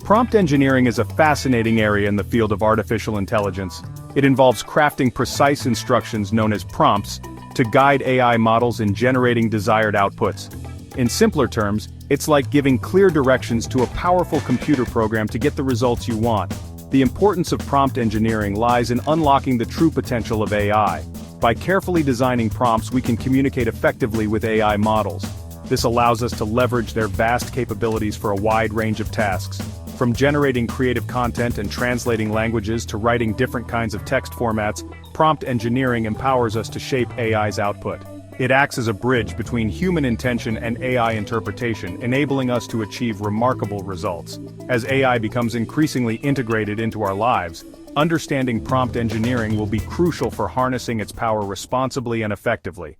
Prompt engineering is a fascinating area in the field of artificial intelligence. It involves crafting precise instructions known as prompts to guide AI models in generating desired outputs. In simpler terms, it's like giving clear directions to a powerful computer program to get the results you want. The importance of prompt engineering lies in unlocking the true potential of AI. By carefully designing prompts, we can communicate effectively with AI models. This allows us to leverage their vast capabilities for a wide range of tasks. From generating creative content and translating languages to writing different kinds of text formats, prompt engineering empowers us to shape AI's output. It acts as a bridge between human intention and AI interpretation, enabling us to achieve remarkable results. As AI becomes increasingly integrated into our lives, understanding prompt engineering will be crucial for harnessing its power responsibly and effectively.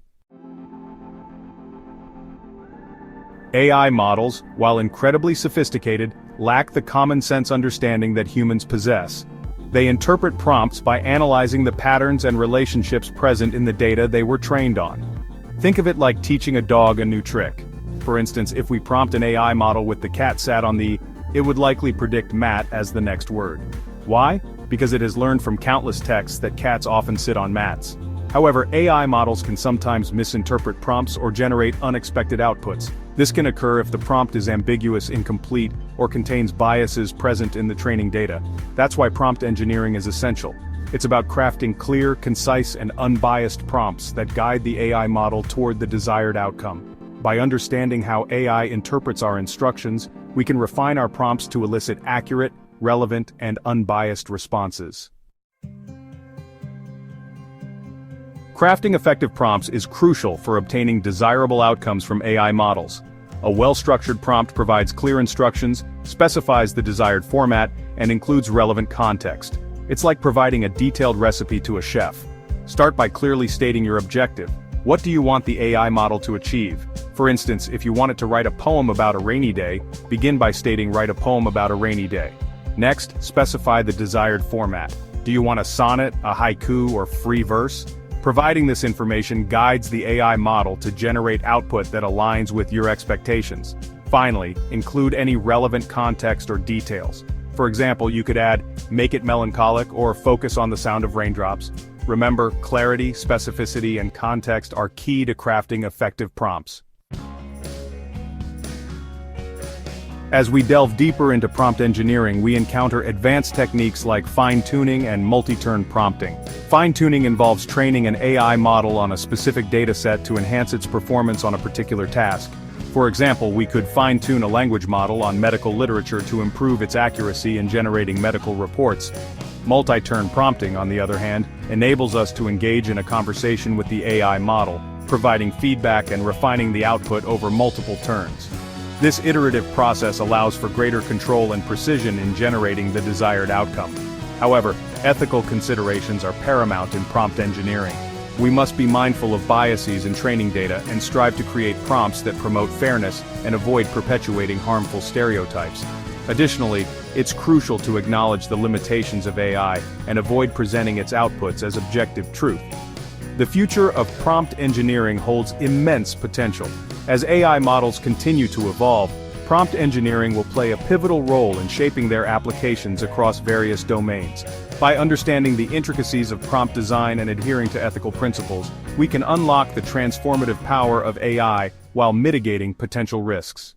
AI models, while incredibly sophisticated, lack the common-sense understanding that humans possess. They interpret prompts by analyzing the patterns and relationships present in the data they were trained on. Think of it like teaching a dog a new trick. For instance, if we prompt an AI model with "the cat sat on the," it would likely predict "mat" as the next word. Why? Because it has learned from countless texts that cats often sit on mats. However, AI models can sometimes misinterpret prompts or generate unexpected outputs. This can occur if the prompt is ambiguous, incomplete, or contains biases present in the training data. That's why prompt engineering is essential. It's about crafting clear, concise, and unbiased prompts that guide the AI model toward the desired outcome. By understanding how AI interprets our instructions, we can refine our prompts to elicit accurate, relevant, and unbiased responses. Crafting effective prompts is crucial for obtaining desirable outcomes from AI models. A well-structured prompt provides clear instructions, specifies the desired format, and includes relevant context. It's like providing a detailed recipe to a chef. Start by clearly stating your objective. What do you want the AI model to achieve? For instance, if you want it to write a poem about a rainy day, begin by stating "write a poem about a rainy day." Next, specify the desired format. Do you want a sonnet, a haiku, or free verse? Providing this information guides the AI model to generate output that aligns with your expectations. Finally, include any relevant context or details. For example, you could add, "make it melancholic," or "focus on the sound of raindrops." Remember, clarity, specificity, and context are key to crafting effective prompts. As we delve deeper into prompt engineering, we encounter advanced techniques like fine-tuning and multi-turn prompting. Fine-tuning involves training an AI model on a specific dataset to enhance its performance on a particular task. For example, we could fine-tune a language model on medical literature to improve its accuracy in generating medical reports. Multi-turn prompting, on the other hand, enables us to engage in a conversation with the AI model, providing feedback and refining the output over multiple turns. This iterative process allows for greater control and precision in generating the desired outcome. However, ethical considerations are paramount in prompt engineering. We must be mindful of biases in training data and strive to create prompts that promote fairness and avoid perpetuating harmful stereotypes. Additionally, it's crucial to acknowledge the limitations of AI and avoid presenting its outputs as objective truth. The future of prompt engineering holds immense potential. As AI models continue to evolve, prompt engineering will play a pivotal role in shaping their applications across various domains. By understanding the intricacies of prompt design and adhering to ethical principles, we can unlock the transformative power of AI while mitigating potential risks.